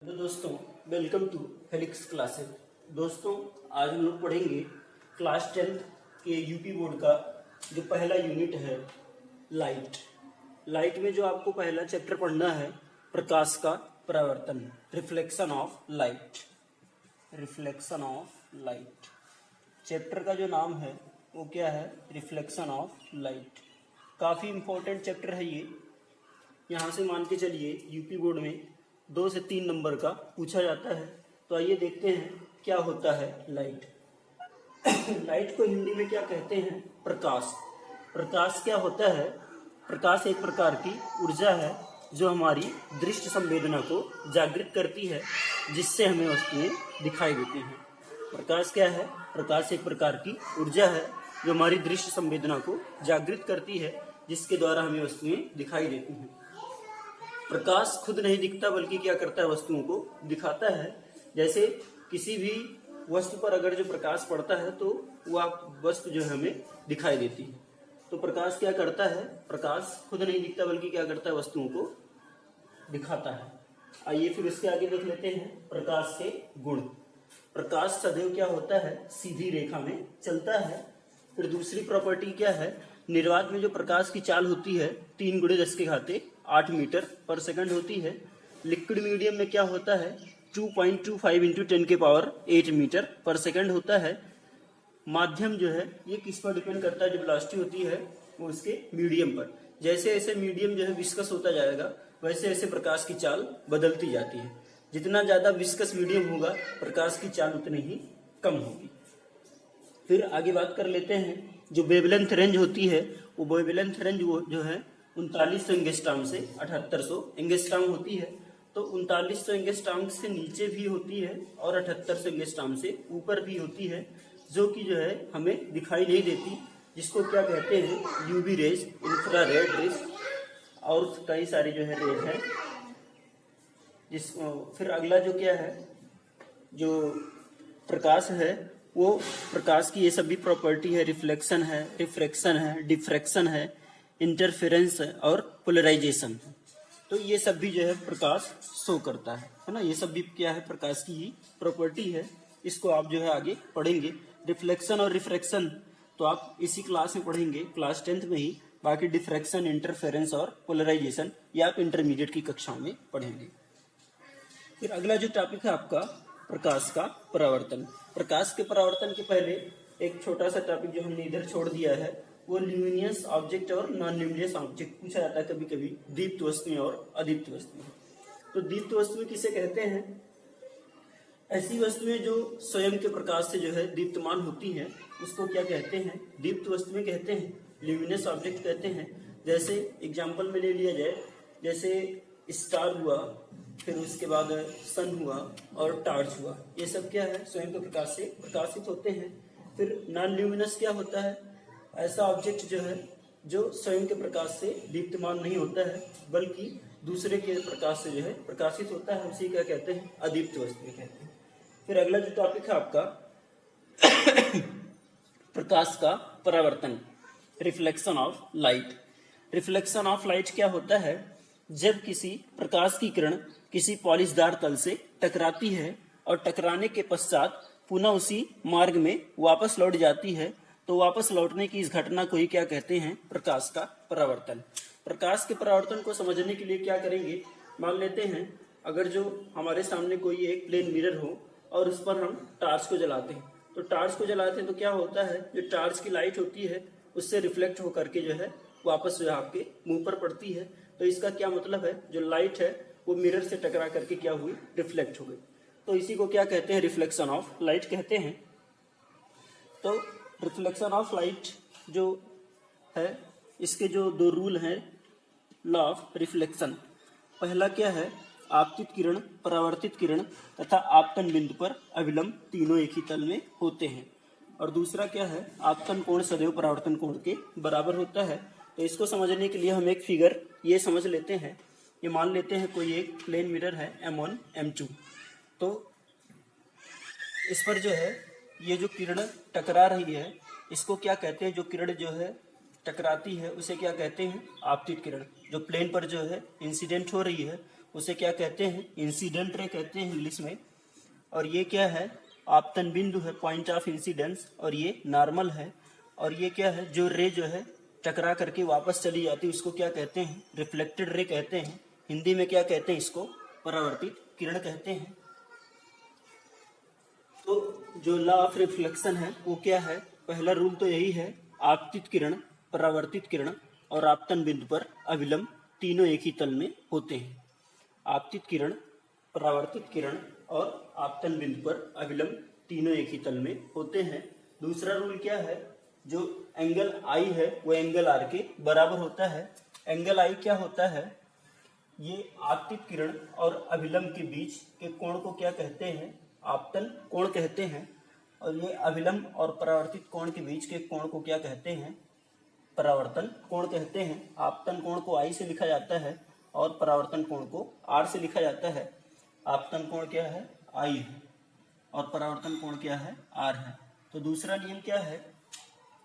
तो दोस्तों, welcome to helix classes. दोस्तों, आज हम लोग पढ़ेंगे क्लास 10th के यूपी बोर्ड का जो पहला यूनिट है लाइट। लाइट में जो आपको पहला चैप्टर पढ़ना है प्रकाश का परावर्तन, reflection of light. Reflection of light chapter का जो नाम है वो क्या है? Reflection of light. काफ़ी इम्पोर्टेंट चैप्टर है ये। यहाँ से मान के चलिए यूपी बोर्ड में 2 से 3 नंबर का पूछा जाता है। तो आइए देखते हैं क्या होता है लाइट। लाइट को हिंदी में क्या कहते हैं? प्रकाश। प्रकाश क्या होता है? प्रकाश एक प्रकार की ऊर्जा है जो हमारी दृष्टि संवेदना को जागृत करती है, जिससे हमें वस्तुएं दिखाई देती हैं। प्रकाश क्या है? प्रकाश एक प्रकार की ऊर्जा है जो हमारी दृष्टि संवेदना को जागृत करती है, जिसके द्वारा हमें वस्तुएं दिखाई देती हैं। प्रकाश खुद नहीं दिखता बल्कि क्या करता है? वस्तुओं को दिखाता है। जैसे किसी भी वस्तु पर अगर जो प्रकाश पड़ता है तो वह वस्तु जो है हमें दिखाई देती है। तो प्रकाश क्या करता है? प्रकाश खुद नहीं दिखता बल्कि क्या करता है? वस्तुओं को दिखाता है। आइए फिर इसके आगे देख लेते हैं प्रकाश के गुण। प्रकाश सदैव क्या होता है? सीधी रेखा में चलता है। फिर दूसरी प्रॉपर्टी क्या है? निर्वात में जो प्रकाश की चाल होती है 3 × 10⁸ मीटर पर सेकंड होती है। लिक्विड मीडियम में क्या होता है? 2.25 × 10⁸ मीटर पर सेकंड होता है। माध्यम जो है ये किस पर डिपेंड करता है? जो वेलोसिटी होती है वो उसके मीडियम पर। जैसे जैसे मीडियम जो है विस्कस होता जाएगा वैसे वैसे प्रकाश की चाल बदलती जाती है। जितना ज्यादा विस्कस मीडियम होगा प्रकाश की चाल उतनी ही कम होगी। फिर आगे बात कर लेते हैं जो वेवलेंथ रेंज होती है, वो वेवलेंथ रेंज वो जो है 3900 एंगस्ट्रॉम से 7800 एंगस्ट्रॉम होती है। तो 3900 एंगस्ट्रॉम से नीचे भी होती है और 7800 एंगस्ट्रॉम से ऊपर भी होती है, जो कि जो है हमें दिखाई नहीं देती, जिसको क्या कहते हैं? यूवी रेज, इंफ्रारेड रेज और कई सारी जो है रेज है। फिर अगला जो क्या है, जो प्रकाश है वो प्रकाश की ये सभी प्रॉपर्टी है। रिफ्लेक्शन है, रिफ्रैक्शन है, डिफ्रैक्शन है, इंटरफेरेंस है और पोलराइजेशन है। तो ये सब भी जो है प्रकाश शो करता है ना। ये सब भी क्या है? प्रकाश की ही प्रॉपर्टी है। इसको आप जो है आगे पढ़ेंगे। रिफ्लेक्शन और रिफ्रैक्शन तो आप इसी क्लास में पढ़ेंगे, क्लास 10th में ही। बाकी डिफ्रैक्शन, इंटरफेरेंस और पोलराइजेशन ये आप इंटरमीडिएट की कक्षाओं में पढ़ेंगे। फिर अगला जो टॉपिक है आपका प्रकाश का परावर्तन। प्रकाश के परावर्तन के पहले एक छोटा सा टॉपिक जो हमने इधर छोड़ दिया है वो ल्यूमिनियस ऑब्जेक्ट और नॉन ल्यूमिनियस ऑब्जेक्ट पूछा जाता है कभी कभी। दीप्त वस्तुएं और अदीप्त वस्तुएं। तो दीप्त वस्तुएं किसे कहते हैं? ऐसी वस्तुएं जो स्वयं के प्रकाश से जो है दीप्तमान होती हैं, उसको क्या कहते हैं? दीप्त वस्तुएं कहते हैं, ल्यूमिनियस ऑब्जेक्ट कहते हैं। जैसे एग्जाम्पल में ले लिया जाए, जैसे स्टार हुआ, फिर उसके बाद सन हुआ और टार्च हुआ। ये सब क्या है? स्वयं के प्रकाश से प्रकाशित होते हैं। फिर नॉन ल्यूमिनस क्या होता है? ऐसा ऑब्जेक्ट जो है जो स्वयं के प्रकाश से दीप्तमान नहीं होता है बल्कि दूसरे के प्रकाश से जो है प्रकाशित होता है, उसी क्या कहते हैं? अदीप्त वस्तुएं कहते हैं। फिर अगला जो टॉपिक है आपका प्रकाश का परावर्तन, reflection of light. Reflection of light क्या होता है? जब किसी प्रकाश की किरण किसी पॉलिशदार तल से टकराती है और टकराने के पश्चात पुनः उसी मार्ग में वापस लौट जाती है, तो वापस लौटने की इस घटना को ही क्या कहते हैं? प्रकाश का परावर्तन। प्रकाश के परावर्तन को समझने के लिए क्या करेंगे? मान लेते हैं अगर जो हमारे सामने कोई एक प्लेन मिरर हो और उस पर हम टार्च को जलाते हैं, तो टार्च को जलाते हैं तो क्या होता है? जो टार्च की लाइट होती है उससे रिफ्लेक्ट होकर के जो है वापस जो है आपके मुंह पर पड़ती है। तो इसका क्या मतलब है? जो लाइट है वो मिरर से टकरा करके क्या हुई? रिफ्लेक्ट हो गई। तो इसी को क्या कहते हैं? रिफ्लेक्शन ऑफ लाइट कहते हैं। तो रिफ्लेक्शन ऑफ लाइट जो है इसके जो 2 रूल हैं लॉ ऑफ रिफ्लेक्शन। पहला क्या है? आपतित किरण, परावर्तित किरण तथा आपतन बिंदु पर अभिलंब तीनों एक ही तल में होते हैं। और दूसरा क्या है? आपतन कोण सदैव परावर्तन कोण के बराबर होता है। तो इसको समझने के लिए हम एक फिगर ये समझ लेते हैं। ये मान लेते हैं कोई एक प्लेन मिरर है M1 M2। तो इस पर जो है ये जो किरण टकरा रही है इसको क्या कहते हैं? जो किरण जो है टकराती है उसे क्या कहते हैं? आपतित किरण। जो प्लेन पर जो है इंसिडेंट हो रही है उसे क्या कहते हैं, इंसिडेंट रे कहते हैं इंग्लिश में। और ये क्या है, आपतन बिंदु है, पॉइंट ऑफ इंसिडेंस, और ये नॉर्मल है। और ये क्या है, जो रे जो है टकरा करके वापस चली जाती है उसको क्या कहते हैं, रिफ्लेक्टेड रे कहते हैं। हिंदी में क्या कहते हैं इसको, परावर्तित किरण कहते हैं। तो जो लॉ ऑफ रिफ्लेक्शन है वो क्या है, पहला रूल तो यही है, आपतित किरण, परावर्तित किरण और आपतन बिंदु पर अविलंब तीनों एक ही तल में होते हैं। आपतित किरण, परावर्तित किरण और आपतन बिंदु पर अविलंब तीनों एक ही तल में होते हैं। दूसरा रूल क्या है, जो एंगल आई है वो एंगल आर के बराबर होता है। एंगल आई क्या होता है, ये आपतित किरण और अभिलंब के बीच के कोण को क्या कहते हैं, आपतन कोण कहते हैं। और ये अभिलंब और परावर्तित कोण के बीच के कोण को क्या कहते हैं, परावर्तन कोण कहते हैं। आपतन कोण को आई से लिखा जाता है और परावर्तन कोण को आर से लिखा जाता है। आपतन कोण क्या है, आई है, और परावर्तन कोण क्या है, आर है। तो दूसरा नियम क्या है,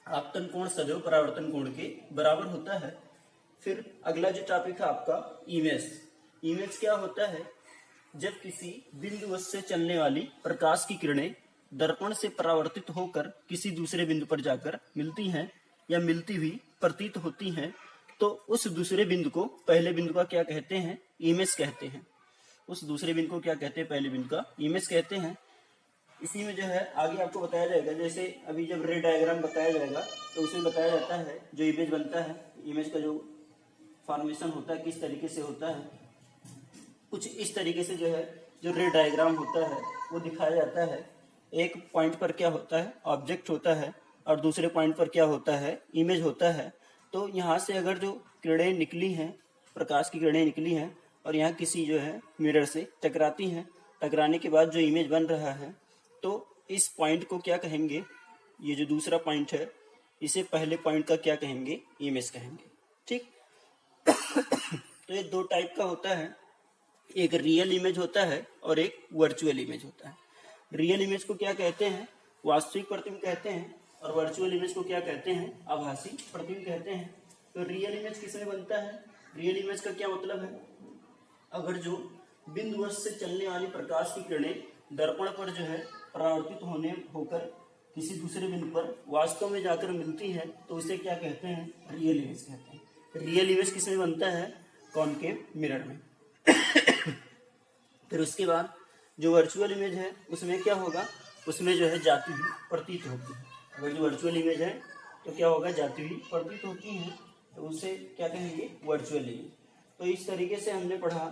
आपतन कोण सदैव परावर्तन कोण के बराबर होता है। फिर अगला जो टॉपिक है आपका इमेज। इमेज क्या होता है, जब किसी बिंदुवश से चलने वाली प्रकाश की किरणें दर्पण से परावर्तित होकर किसी दूसरे बिंदु पर जाकर मिलती हैं या मिलती हुई प्रतीत होती हैं, तो उस दूसरे बिंदु को पहले बिंदु का क्या कहते हैं, इमेज कहते हैं। उस दूसरे बिंदु को क्या कहते हैं, पहले बिंदु का इमेज कहते हैं। इसी में जो है आगे आपको बताया जाएगा, जैसे अभी जब रे डायग्राम बताया जाएगा तो उसमें बताया जाता है जो इमेज बनता है, इमेज का जो फॉर्मेशन होता है किस तरीके से होता है। कुछ इस तरीके से जो है जो रे डायग्राम होता है वो दिखाया जाता है। एक पॉइंट पर क्या होता है, ऑब्जेक्ट होता है, और दूसरे पॉइंट पर क्या होता है, इमेज होता है। तो यहाँ से अगर जो किरणें निकली हैं, प्रकाश की किरणें निकली हैं और यहाँ किसी जो है मिरर से टकराती हैं, टकराने के बाद जो इमेज बन रहा है, तो इस पॉइंट को क्या कहेंगे, ये जो दूसरा पॉइंट है इसे पहले पॉइंट का क्या कहेंगे, इमेज कहेंगे। ठीक। तो ये दो टाइप का होता है, एक रियल इमेज होता है और एक वर्चुअल इमेज होता है। रियल इमेज को क्या कहते हैं, वास्तविक प्रतिबिंब कहते हैं, और वर्चुअल इमेज को क्या कहते हैं, आभासी प्रतिबिंब कहते हैं। तो रियल इमेज किसमें बनता है, रियल इमेज का क्या मतलब है, अगर जो बिंदुवश से चलने वाली प्रकाश की किरणें दर्पण पर जो है परावर्तित होकर किसी दूसरे बिंदु पर वास्तव में जाकर मिलती है, तो उसे क्या कहते हैं, रियल इमेज कहते हैं। रियल इमेज किसमें बनता है, कॉनकेव मिरर में। फिर उसके बाद जो वर्चुअल इमेज है उसमें क्या होगा, उसमें जो है जाती हुई प्रतीत होती है। अगर जो वर्चुअल इमेज है तो क्या होगा, जाती हुई प्रतीत होती है, तो उसे क्या कहेंगे, वर्चुअल इमेज। तो इस तरीके से हमने पढ़ा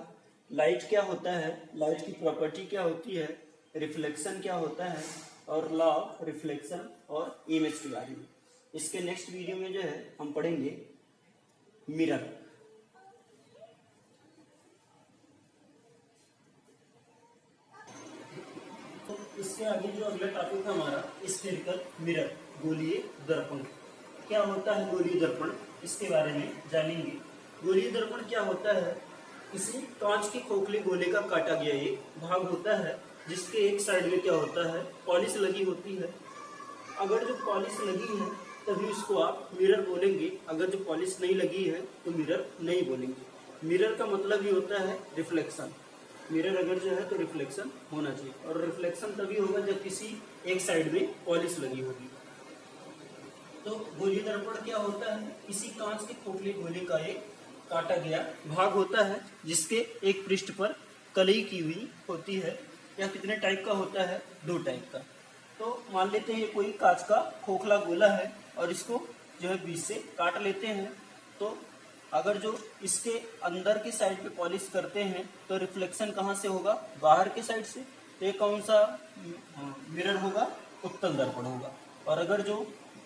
लाइट क्या होता है, लाइट की प्रॉपर्टी क्या होती है, रिफ्लेक्शन क्या होता है, और लॉ ऑफ रिफ्लेक्शन और इमेज के बारे में। इसके नेक्स्ट वीडियो में जो है हम पढ़ेंगे मिरर। तो इसके आगे जो अगला टॉपिक है हमारा स्फेरिकल मिरर, गोलीय दर्पण। क्या होता है गोलीय दर्पण, इसके बारे में जानेंगे। गोलीय दर्पण क्या होता है, किसी कांच के खोखले गोले का काटा गया एक भाग होता है जिसके एक साइड में क्या होता है, पॉलिश लगी होती है। अगर जो पॉलिश लगी है तभी उसको आप मिरर बोलेंगे, अगर जो पॉलिश नहीं लगी है तो मिरर नहीं बोलेंगे। मिरर का मतलब ही होता है रिफ्लेक्शन। मिरर अगर जो है तो रिफ्लेक्शन होना चाहिए, और रिफ्लेक्शन तभी होगा जब किसी एक साइड में पॉलिश लगी होगी। तो गोलीय दर्पण क्या होता है, किसी कांच के खोखले गोले का एक काटा गया भाग होता है जिसके एक पृष्ठ पर कलई की हुई होती है। यह कितने टाइप का होता है, दो टाइप का। तो मान लेते हैं कोई कांच का खोखला गोला है और इसको जो है बीच से काट लेते हैं, तो अगर जो इसके अंदर की साइड पे पॉलिश करते हैं तो रिफ्लेक्शन कहाँ से होगा, बाहर की साइड से। तो ये कौन सा मिरर होगा, उत्तल दर्पण होगा। और अगर जो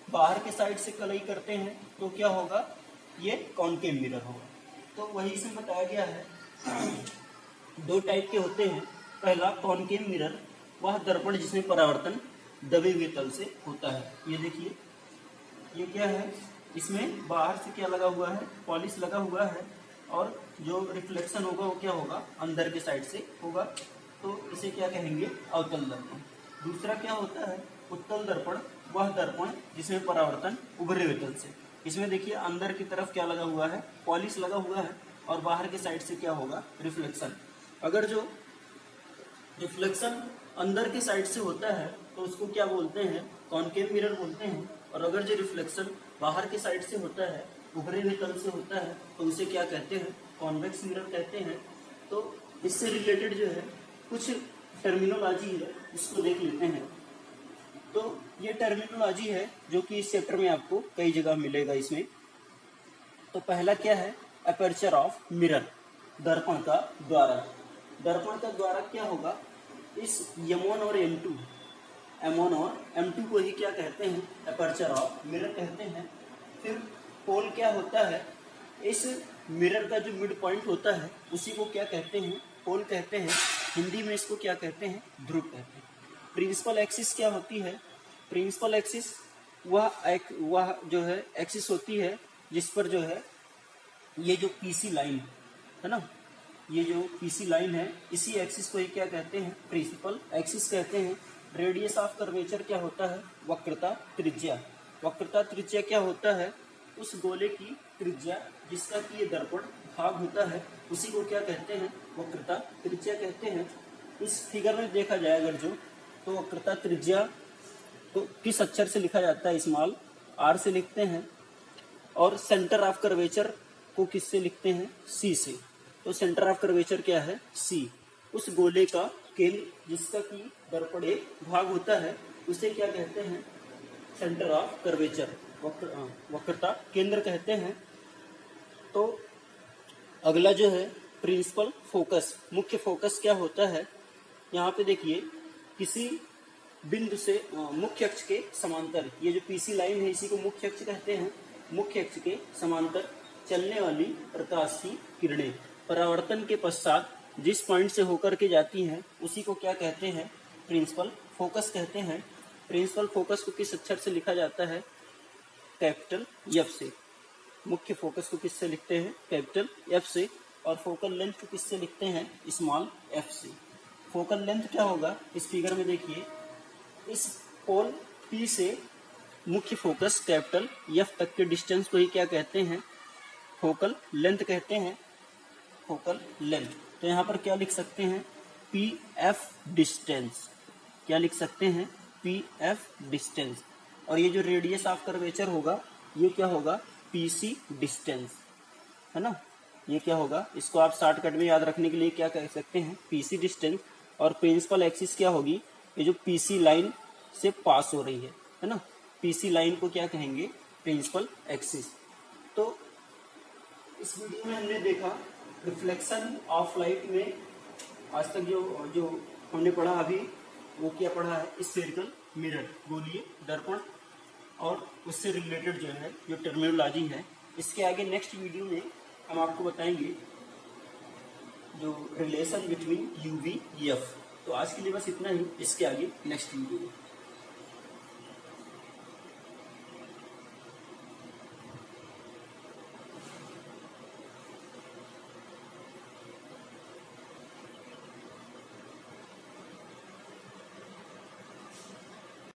बाहर के साइड से कलई करते हैं तो क्या होगा, ये कॉनकेव मिरर होगा। तो वही इसमें बताया गया है, दो टाइप के होते हैं। पहला कॉनकेव मिरर, वह दर्पण जिसमें परावर्तन दबे हुए तल से होता है। ये देखिए, ये क्या है, इसमें बाहर से क्या लगा हुआ है, पॉलिश लगा हुआ है, और जो रिफ्लेक्शन होगा वो क्या होगा, अंदर के साइड से होगा। तो इसे क्या कहेंगे, अवतल दर्पण। दूसरा क्या होता है, उत्तल दर्पण, वह दर्पण जिसमें परावर्तन उभरे हुए तल से। इसमें देखिए अंदर की तरफ क्या लगा हुआ है, पॉलिश लगा हुआ है, और बाहर के साइड से क्या होगा, रिफ्लेक्शन। अगर जो रिफ्लेक्शन अंदर के साइड से होता है तो उसको क्या बोलते हैं, कॉनकेव मिरर बोलते हैं। और अगर जो रिफ्लेक्शन बाहर के साइड से होता है, उभरे हुए तल से होता है, तो उसे क्या कहते हैं, कॉन्वेक्स मिरर कहते हैं। तो इससे रिलेटेड जो है कुछ टर्मिनोलॉजी है, इसको देख लेते हैं। तो ये टर्मिनोलॉजी है जो कि इस चैप्टर में आपको कई जगह मिलेगा इसमें। तो पहला क्या है, अपर्चर ऑफ मिरर, दर्पण का द्वारा। दर्पण का द्वारा क्या होगा, इस M1 और M2 और M2 को ही क्या कहते हैं, अपर्चर ऑफ मिरर कहते हैं। फिर पोल क्या होता है, इस मिरर का जो मिड पॉइंट होता है उसी को क्या कहते हैं, पोल कहते हैं। हिंदी में इसको क्या कहते हैं, ध्रुव कहते हैं। प्रिंसिपल एक्सिस क्या होती है, प्रिंसिपल एक्सिस वह जो है एक्सिस होती है जिस पर जो है ये जो पीसी लाइन है ना, ये जो पीसी लाइन है, इसी एक्सिस को ही क्या कहते हैं, प्रिंसिपल एक्सिस कहते हैं। रेडियस ऑफ कर्वेचर क्या होता है, वक्रता त्रिज्या। वक्रता त्रिज्या क्या होता है, उस गोले की त्रिज्या जिसका कि ये दर्पण भाग होता है, उसी को क्या कहते हैं, वक्रता त्रिज्या कहते हैं। इस फिगर में देखा जाए अगर जो, तो वक्रता त्रिज्या तो किस अक्षर से लिखा जाता है, स्मॉल r से लिखते हैं। और सेंटर ऑफ कर्वेचर को किससे लिखते हैं, c से। तो सेंटर ऑफ कर्वेचर क्या है, c। उस गोले का केंद्र जिसका कि दर्पण एक भाग होता है, उसे क्या कहते हैं, सेंटर ऑफ कर्वेचर, वक्रता केंद्र कहते हैं। तो अगला जो है प्रिंसिपल फोकस, मुख्य फोकस क्या होता है। यहाँ पे देखिए, किसी बिंदु से मुख्य अक्ष के समांतर, ये जो पीसी लाइन है इसी को मुख्य अक्ष कहते हैं। मुख्य अक्ष के समांतर चलने वाली प्रकाश की किरणें परावर्तन के पश्चात जिस पॉइंट से होकर के जाती हैं उसी को क्या कहते हैं, प्रिंसिपल फोकस कहते हैं। प्रिंसिपल फोकस को किस अक्षर से लिखा जाता है, कैपिटल F से। मुख्य फोकस को किससे लिखते हैं, कैपिटल F से। और फोकल लेंथ को किससे लिखते हैं, स्मॉल f से। फोकल लेंथ क्या होगा, इस फिगर में देखिए, इस पोल P से मुख्य फोकस कैपिटल F तक के डिस्टेंस को ही क्या कहते हैं, फोकल लेंथ कहते हैं, फोकल लेंथ। तो यहाँ पर क्या लिख सकते हैं, PF डिस्टेंस। क्या लिख सकते हैं, PF डिस्टेंस। और ये जो रेडियस ऑफ कर्वेचर होगा ये क्या होगा, PC डिस्टेंस, है ना। ये क्या होगा, इसको आप शॉर्टकट में याद रखने के लिए क्या कह सकते हैं, PC डिस्टेंस। और प्रिंसिपल एक्सिस क्या होगी, ये जो PC लाइन से पास हो रही है ना, PC लाइन को क्या कहेंगे, प्रिंसिपल एक्सिस। तो इस वीडियो में हमने देखा रिफ्लेक्शन ऑफ लाइट में आज तक जो हमने पढ़ा अभी, वो क्या पढ़ा है, स्फेरिकल मिरर, गोलीय दर्पण, और उससे रिलेटेड जो है जो टर्मिनोलॉजी है। इसके आगे नेक्स्ट वीडियो में हम आपको बताएंगे जो रिलेशन बिटवीन UV EF। तो आज के लिए बस इतना ही, इसके आगे नेक्स्ट वीडियो में।